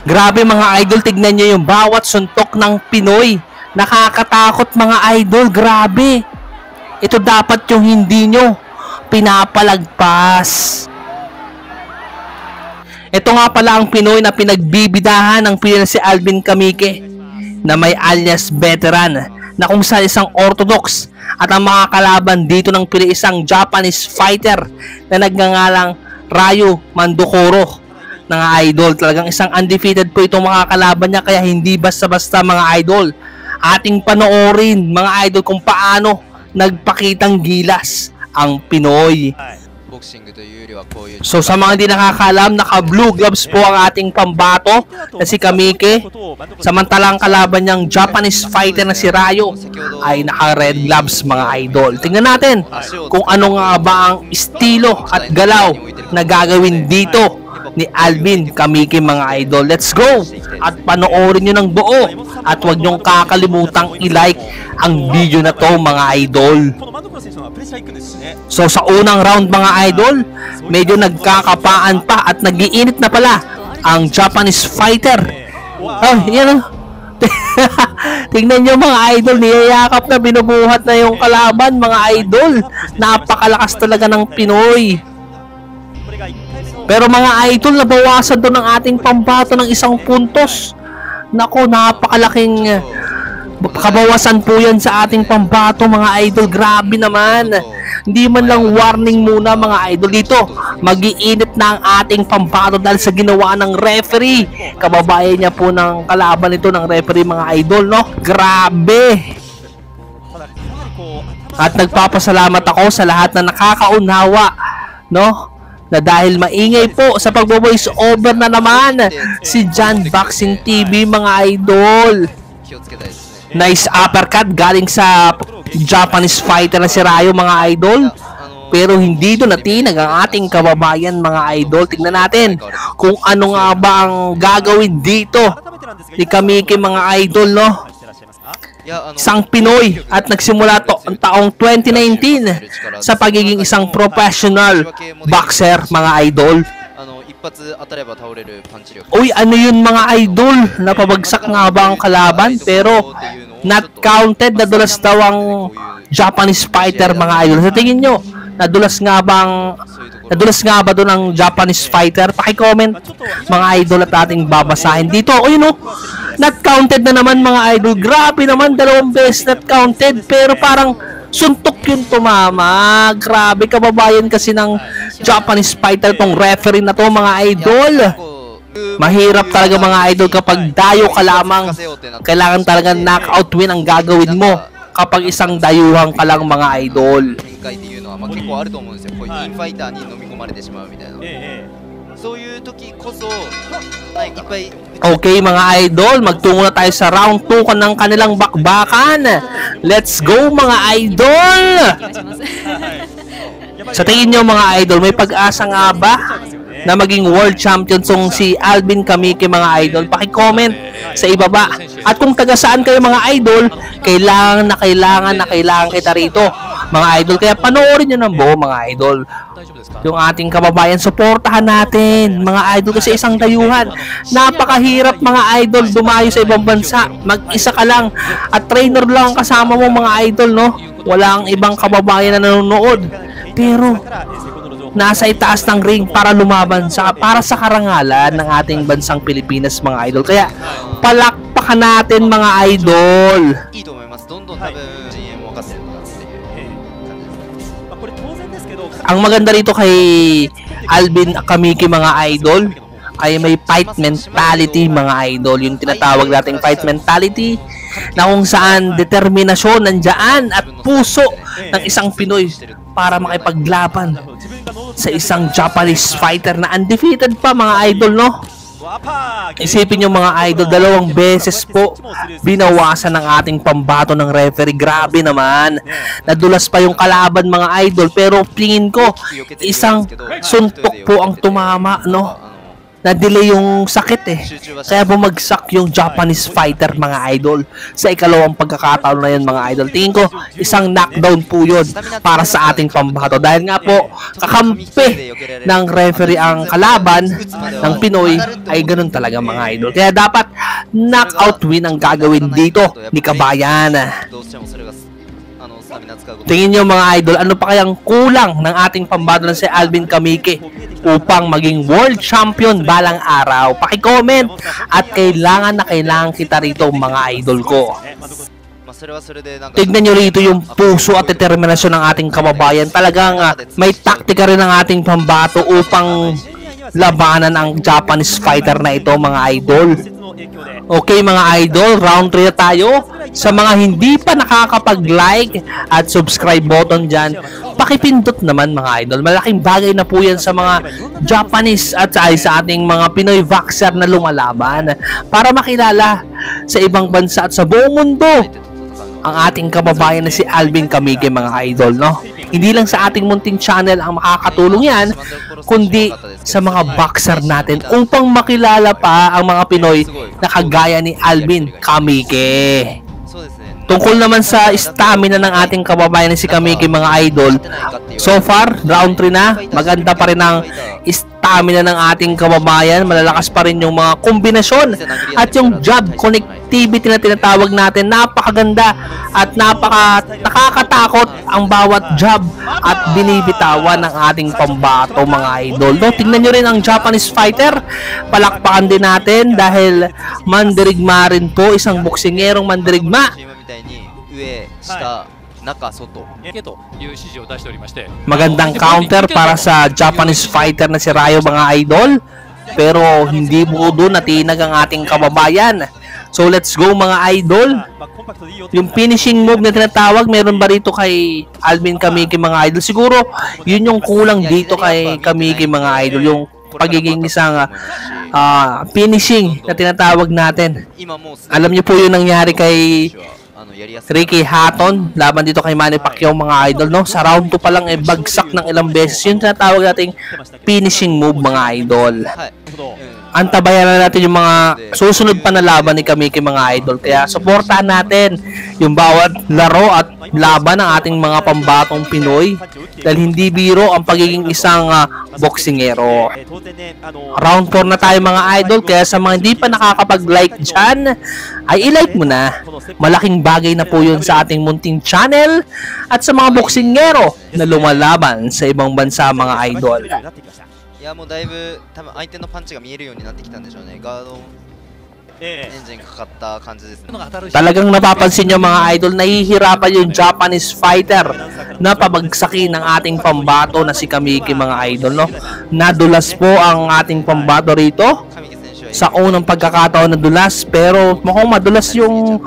Grabe mga idol, tignan nyo yung bawat suntok ng Pinoy. Nakakatakot mga idol, grabe. Ito dapat yung hindi nyo pinapalagpas. Ito nga pala ang Pinoy na pinagbibidahan ng Pinoy si Alvin Kamike, na may alias veteran, na kung saan isang orthodox, at ang mga kalaban dito ng Pinoy isang Japanese fighter na nagngangalang Ryo Mandokoro. Mga idol, talagang isang undefeated po itong mga kalaban niya, kaya hindi basta-basta mga idol. Ating panoorin mga idol kung paano nagpakitang gilas ang Pinoy. So sa mga hindi nakakaalam, naka-blue gloves po ang ating pambato na si Kamike, samantalang kalaban niyang Japanese fighter na si Ryo ay naka-red gloves mga idol. Tingnan natin kung ano nga ba ang estilo at galaw na gagawin dito ni Alvin Kamike mga idol. Let's go! At panoorin nyo ng buo at huwag nyong kakalimutang i-like ang video na to mga idol. So sa unang round mga idol, medyo nagkakapaan pa at nag-iinit na pala ang Japanese fighter. Yan. Tingnan nyo mga idol, niyayakap na, binubuhat na yung kalaban mga idol. Napakalakas talaga ng Pinoy. Pero mga idol, nabawasan doon ang ating pambato ng 1 puntos. Nako, napakalaking kabawasan po yan sa ating pambato mga idol. Grabe naman. Hindi man lang warning muna mga idol dito. Mag-iinit na ang ating pambato dahil sa ginawa ng referee. Kababayan niya po ng kalaban ito ng referee mga idol, no? Grabe. At nagpapasalamat ako sa lahat na nakakaunawa, no? Na dahil maingay po sa pagbo-voice over na naman si John Boxing TV mga idol. Nice uppercut galing sa Japanese fighter na si Ryo mga idol. Pero hindi doon natinag ang ating kababayan mga idol. Tingnan natin kung ano nga ba ang gagawin dito ni Kamike mga idol, no? Isang Pinoy at nagsimula to ang taong 2019 sa pagiging isang professional boxer mga idol. Uy, ano yun mga idol? Napabagsak nga ba ang kalaban? Pero not counted, nadulas daw ang Japanese fighter mga idol. Sa tingin nyo, nadulas nga ba doon ang Japanese fighter? Paki-comment mga idol at ating babasahin dito. O yun o, not counted na naman mga idol. Grabe naman, 2 beses not counted. Pero parang suntok yun tumama. Grabe, kababayan kasi ng Japanese fighter tong referee na to mga idol. Mahirap talaga mga idol kapag dayo ka lamang. Kailangan talaga knockout win ang gagawin mo kapag isang dayuhan ka lang mga idol. Okay mga idol, magtungo na tayo sa round 2 ng kanilang bakbakan. Let's go mga idol. Sa tingin nyo mga idol, may pag-asa nga ba na maging world champion tong si Alvin Kamike mga idol? Paki-comment sa ibaba. At kung taga saan kayo mga idol, kailangan kita rito mga idol. Kaya panoorin nyo ng buo mga idol. Yung ating kababayan, suportahan natin mga idol, kasi isang dayuhan. Napakahirap mga idol dumayo sa ibang bansa. Mag-isa ka lang at trainer lang ang kasama mo mga idol, no? Walang ibang kababayan na nanonood. Pero nasa itaas ng ring para lumaban para sa karangalan ng ating bansang Pilipinas mga idol. Kaya palakpakan natin mga idol. Ang maganda rito kay Alvin Kamike mga idol ay may fight mentality mga idol. Yung tinatawag nating fight mentality na kung saan determinasyon nandyan at puso ng isang Pinoy para makipaglaban sa isang Japanese fighter na undefeated pa mga idol, no? Isipin nyo mga idol, 2 beses po binawasan ng ating pambato ng referee. Grabe naman. Nadulas pa yung kalaban mga idol, pero tingin ko isang suntok po ang tumama, no? na-delay yung sakit eh. Kaya bumagsak yung Japanese fighter mga idol sa ikalawang pagkakataon na yun mga idol. Tingin ko isang knockdown po yun para sa ating pambato. Dahil nga po kakampi ng referee ang kalaban ng Pinoy ay ganun talaga mga idol. Kaya dapat knockout win ang gagawin dito ni Kabayan. Tingin nyo mga idol, ano pa kayang kulang ng ating pambato na si Alvin Kamike upang maging world champion balang araw? Paki-comment at kailangan kita rito mga idol ko. Tignan nyo rito yung puso at determinasyon ng ating kababayan. Talagang may taktika rin ng ating pambato upang labanan ang Japanese fighter na ito mga idol. Okay mga idol, round 3 na tayo. Sa mga hindi pa nakakapag-like at subscribe button dyan, pakipindot naman mga idol. Malaking bagay na po yan sa mga Japanese at sa ating mga Pinoy boxer na lumalaban para makilala sa ibang bansa at sa buong mundo ang ating kababayan na si Alvin Kamike mga idol, no? Hindi lang sa ating munting channel ang makakatulong yan, kundi sa mga boxer natin upang makilala pa ang mga Pinoy na kagaya ni Alvin Kamike. Tungkol naman sa stamina ng ating kababayan na si Kamike mga idol, so far, round 3 na, maganda pa rin ang stamina ng ating kababayan, malalakas pa rin yung mga kombinasyon at yung jab connectivity na tinatawag natin, napakaganda at nakakatakot ang bawat jab at binibitawan ng ating pambato mga idol. No, tingnan nyo rin ang Japanese fighter, palakpakan din natin dahil mandirigma rin po, isang boksingerong mandirigma. Magandang counter para sa Japanese fighter na si Ryo mga idol, pero hindi po doon natinag ang ating kababayan. So let's go mga idol. Yung finishing move na tinatawag, meron ba rito kay Alvin Kamike mga idol? Siguro yun yung kulang dito kay Kamike mga idol, yung pagiging isang finishing na tinatawag natin. Alam niyo po yung nangyari kay Ricky Hatton laban dito kay Manny Pacquiao mga idol, no? Sa round 2 pa lang bagsak ng ilang beses yung tinatawag nating finishing move mga idol. Antabayan na natin yung mga susunod pa na laban ni Kamike mga idol. Kaya suportahan natin yung bawat laro at laban ng ating mga pambatong Pinoy dahil hindi biro ang pagiging isang boksingero. Round 4 na tayo mga idol, kaya sa mga hindi pa nakakapag-like dyan ay i-like mo na. Malaking bagay na po yun sa ating munting channel at sa mga boksingero na lumalaban sa ibang bansa mga idol. いやもうだいぶ多分相手のパンチが見えるようになってきたんでしょうね。ガードエンジンかかった感じですね。 Talagang napapansin nyo mga idol, nahihirapan yung Japanese fighter na pabagsakin ng ating pambato na si Kamike mga idol, no? Nadulas po ang ating pambato rito sa unang pagkakataon, nadulas, pero mukhang madulas yung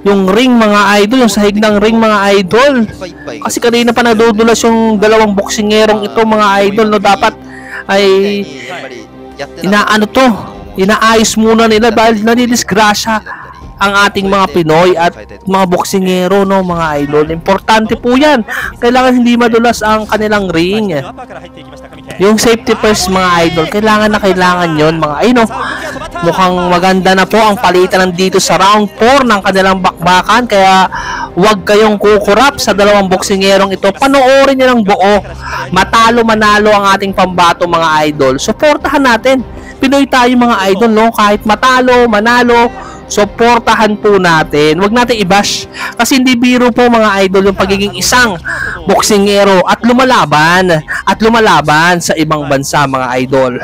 ring mga idol, yung sahig ng ring mga idol. Kasi kanina pa nadudulas yung dalawang boksingerong ito mga idol, no? Dapat ay inaayos muna nila dahil nanidisgrasya ang ating mga Pinoy at mga boksingero, no mga idol. Importante po yan, kailangan hindi madulas ang kanilang ring. Yung safety first mga idol, kailangan yon mga ayun, no? Mukhang maganda na po ang palitan nandito sa round 4 ng kanilang bakbakan, kaya huwag kayong kukurap sa dalawang boksingerong ito. Panoorin nyo ng buo, matalo manalo ang ating pambato mga idol. Suportahan natin, Pinoy tayo mga idol, no? Kahit matalo manalo, suportahan po natin. Huwag natin i-bash kasi hindi biro po mga idol yung pagiging isang boksingero at lumalaban sa ibang bansa mga idol.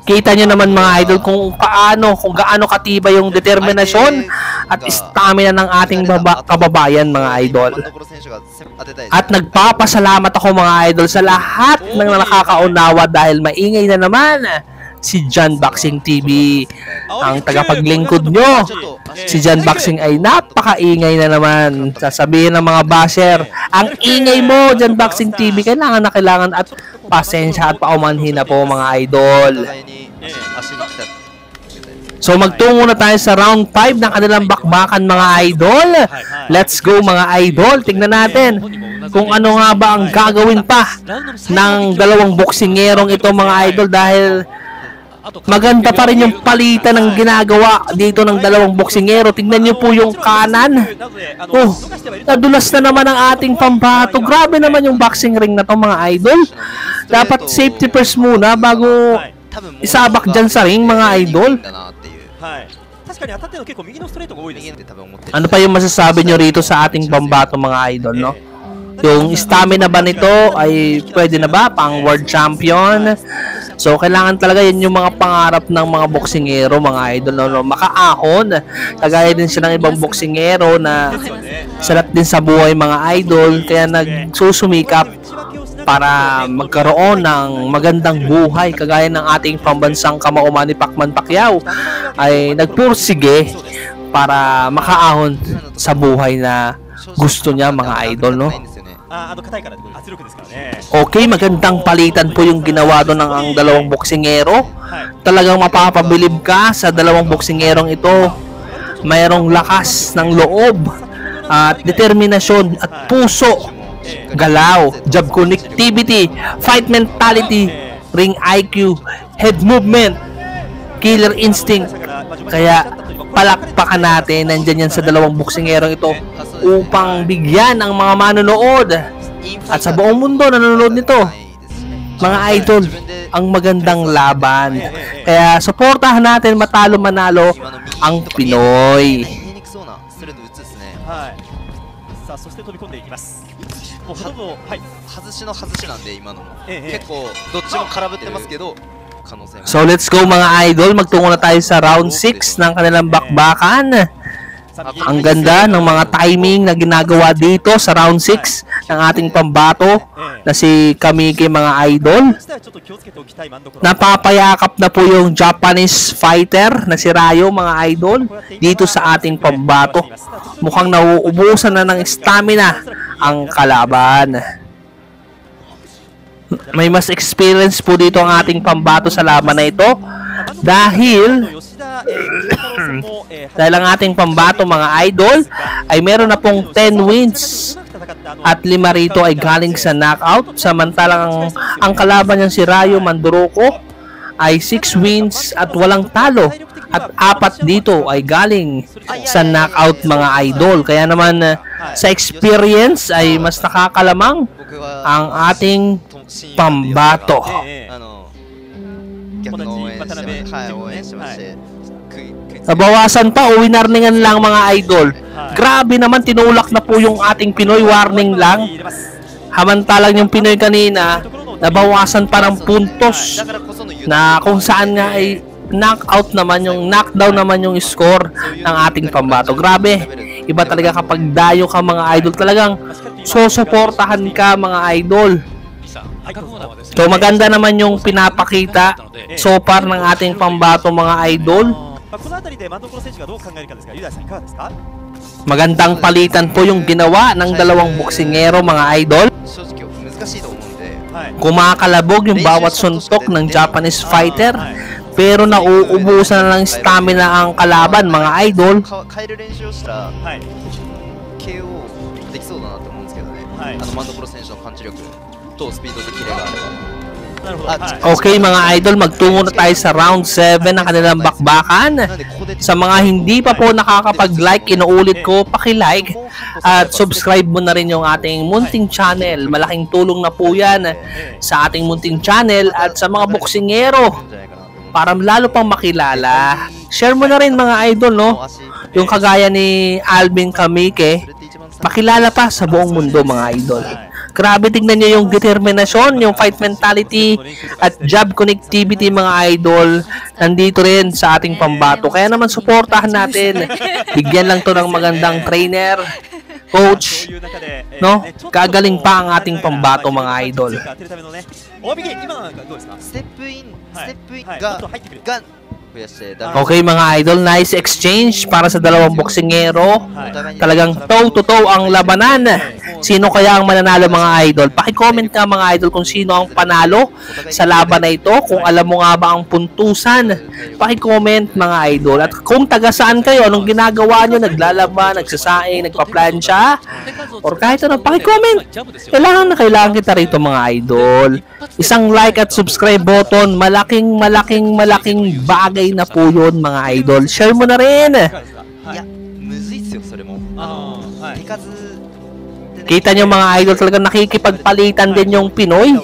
Kita nyo naman mga idol kung gaano katibay yung determinasyon at stamina ng ating kababayan mga idol. At nagpapasalamat ako mga idol sa lahat ng nakakaunawa dahil maingay na naman si John Boxing TV ang tagapaglingkod nyo. Si John Boxing ay napakaingay na naman. Sasabihin ng mga basher, ang ingay mo John Boxing TV, kailangan at pasensya at paumanhin na po mga idol. So magtungo na tayo sa round 5 ng kanilang bakbakan mga idol. Let's go mga idol. Tingnan natin kung ano nga ba ang gagawin pa ng dalawang boksingerong ito mga idol, dahil maganda pa rin yung palitan ng ginagawa dito ng dalawang boksingero. Tingnan nyo po yung kanan. Oh, nadulas na naman ang ating pambato. Grabe naman yung boxing ring na to mga idol. Dapat safety first muna bago isabak dyan sa ring mga idol. Ano pa yung masasabi nyo rito sa ating pambato mga idol, no? Yung stamina ba nito ay pwede na ba pang world champion? So kailangan talaga yun yung mga pangarap ng mga boksingero mga idol, no? Makaahon. Kagaya din siya ng ibang boksingero na salat din sa buhay mga idol, kaya nagsusumikap para magkaroon ng magandang buhay. Kagaya ng ating pambansang kamauman ni Pacman Pacquiao ay nagpursige para makaahon sa buhay na gusto niya mga idol, no? Okay, magandang palitan po yung ginawa doon ng dalawang boksingero. Talagang mapapabilib ka sa dalawang boksingerong ito. Mayroong lakas ng loob at determinasyon at puso, galaw, jab connectivity, fight mentality, ring IQ, head movement, killer instinct. Kaya palakpakan natin, nandyan yan sa dalawang boksingerong ito upang bigyan ang mga manonood at sa buong mundo nanonood nito mga idol ang magandang laban. Kaya suportahan natin, matalo manalo ang Pinoy. 外しの外しなんで今のも結構どっちも空振ってますけど So let's go mga idol, magtungo na tayo sa round 6 ng kanilang bakbakan. Ang ganda ng mga timing na ginagawa dito sa round 6 ng ating pambato na si Kamike mga idol. Napapayakap na po yung Japanese fighter na si Rayo mga idol dito sa ating pambato. Mukhang nauubusan na ng stamina ang kalaban. May mas experience po dito ang ating pambato sa laban na ito dahil ang ating pambato mga idol ay meron na pong 10 wins at 5 rito ay galing sa knockout, samantalang ang kalaban niyang si Rayo Manduroko ay 6 wins at walang talo at 4 dito ay galing sa knockout mga idol. Kaya naman sa experience ay mas nakakalamang ang ating pambato. Nabawasan pa o winarningan lang mga idol. Grabe naman, tinulak na po yung ating Pinoy, warning lang. Hamantalang yung Pinoy kanina, nabawasan pa ng puntos na kung saan nga ay knockout naman yung knockdown naman yung score ng ating pambato. Grabe, iba talaga kapag dayo ka mga idol, talagang susuportahan ka mga idol. So maganda naman yung pinapakita so far ng ating pambato mga idol. Magandang palitan po yung ginawa ng dalawang boksingero mga idol. Kumakalabog yung bawat suntok ng Japanese fighter, pero nauubusan na ng stamina ang kalaban mga idol. Okay mga idol, magtungo na tayo sa round 7 ng kanilang bakbakan. Sa mga hindi pa po nakakapag-like, inuulit ko, paki-like at subscribe mo na rin yung ating munting channel. Malaking tulong na po yan sa ating munting channel at sa mga boksingero para lalo pang makilala. Share mo na rin mga idol, no? Yung kagaya ni Alvin Kamike, makilala pa sa buong mundo mga idol. Grabe, tignan nyo yung determinasyon, yung fight mentality at jab connectivity mga idol. Nandito rin sa ating pambato. Kaya naman suportahan natin. Bigyan lang to ng magandang trainer, coach, no? Gagaling pa ang ating pambato mga idol. Okay mga idol, nice exchange para sa dalawang boksingero. Talagang toe to toe ang labanan Sino kaya ang mananalo mga idol? Paki-comment nga mga idol kung sino ang panalo sa laban na ito. Kung alam mo nga ba ang puntusan, paki-comment mga idol. At kung taga saan kayo, anong ginagawa nyo, naglalaban, nagsasaing, nagpa-plancha, or kahit ano, paki-comment. Kailangan kita rito mga idol. Isang like at subscribe button, malaking bagay na po yun mga idol. Share mo na rin. Kita nyo mga idol, talagang nakikipagpalitan din yung Pinoy.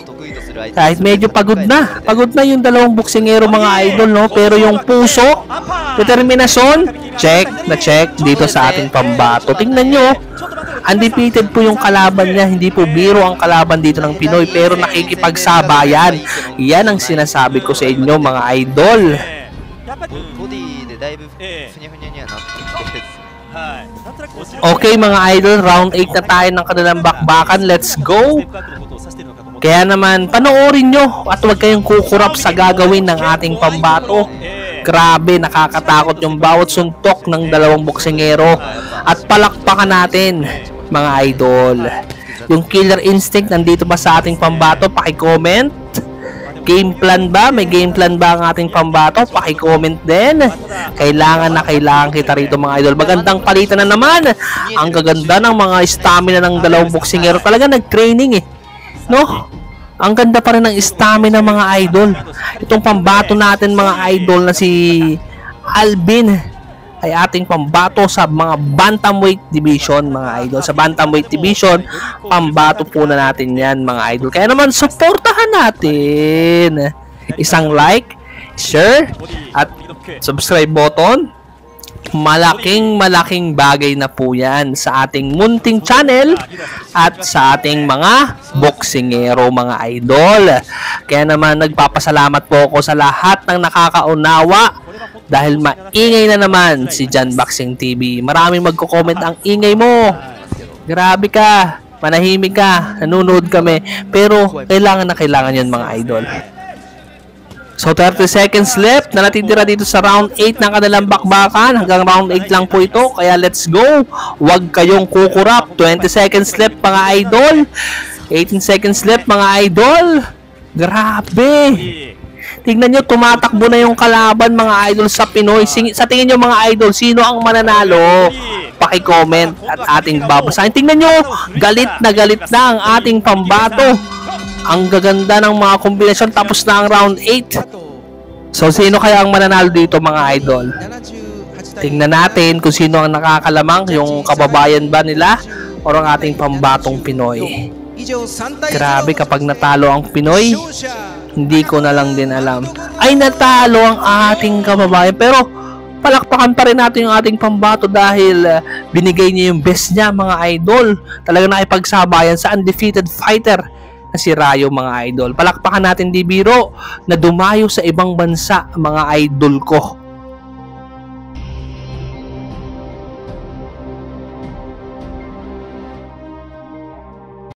Kahit medyo pagod na yung dalawang boksingero mga idol, no? Pero yung puso, determinasyon, check dito sa ating pambato. Tingnan nyo, undefeated po yung kalaban niya. Hindi po biro ang kalaban dito ng Pinoy, pero nakikipagsabayan. Yan ang sinasabi ko sa inyo mga idol. Okay mga idol, round 8 na tayo ng kanilang bakbakan. Let's go! Kaya naman, panoorin nyo at huwag kayong kukurap sa gagawin ng ating pambato. Grabe, nakakatakot yung bawat suntok ng dalawang boksingero. At palakpakan natin mga idol. Yung killer instinct nandito ba sa ating pambato? Paki-comment. Game plan ba? May game plan ba ang ating pambato? Paki-comment din. Kailangan kita rito mga idol. Magandang palitan na naman. Ang gaganda ng mga stamina ng dalawang boksingero. Talaga nag-training eh. No? Ang ganda pa rin ng stamina mga idol. Itong pambato natin mga idol na si Alvin ay ating pambato sa mga bantamweight division mga idol. Sa bantamweight division, pambato po na natin yan mga idol. Kaya naman, supportahan natin. Isang like, share, at subscribe button. Malaking bagay na po yan sa ating munting channel at sa ating mga boksingero mga idol. Kaya naman nagpapasalamat po ako sa lahat ng nakakaunawa dahil maingay na naman si Jan Boxing TV. Maraming magko-comment ang ingay mo. Grabe ka, manahimik ka, nanonood kami, pero kailangan yun mga idol. So 30 seconds left na natitira dito sa round 8 ng kanilang bakbakan. Hanggang round 8 lang po ito. Kaya let's go. Huwag kayong kukurap. 20 seconds left mga idol. 18 seconds left mga idol. Grabe. Tingnan nyo, tumatakbo na yung kalaban mga idol sa Pinoy. Sa tingin nyo mga idol, sino ang mananalo? Paki-comment at ating babasahin. Tingnan nyo, galit na ang ating pambato. Ang gaganda ng mga kombinasyon, tapos na ang round 8. So sino kaya ang mananalo dito mga idol? Tingnan natin kung sino ang nakakalamang, yung kababayan ba nila o ang ating pambatong Pinoy. Grabe, kapag natalo ang Pinoy, hindi ko na lang din alam. Ay, natalo ang ating kababayan, pero palakpakan pa rin natin yung ating pambato dahil binigay niya yung best niya mga idol. Talagang nakipagsabayan sa undefeated fighter na si Rayo mga idol. Palakpakan natin di biro na dumayo sa ibang bansa mga idol ko.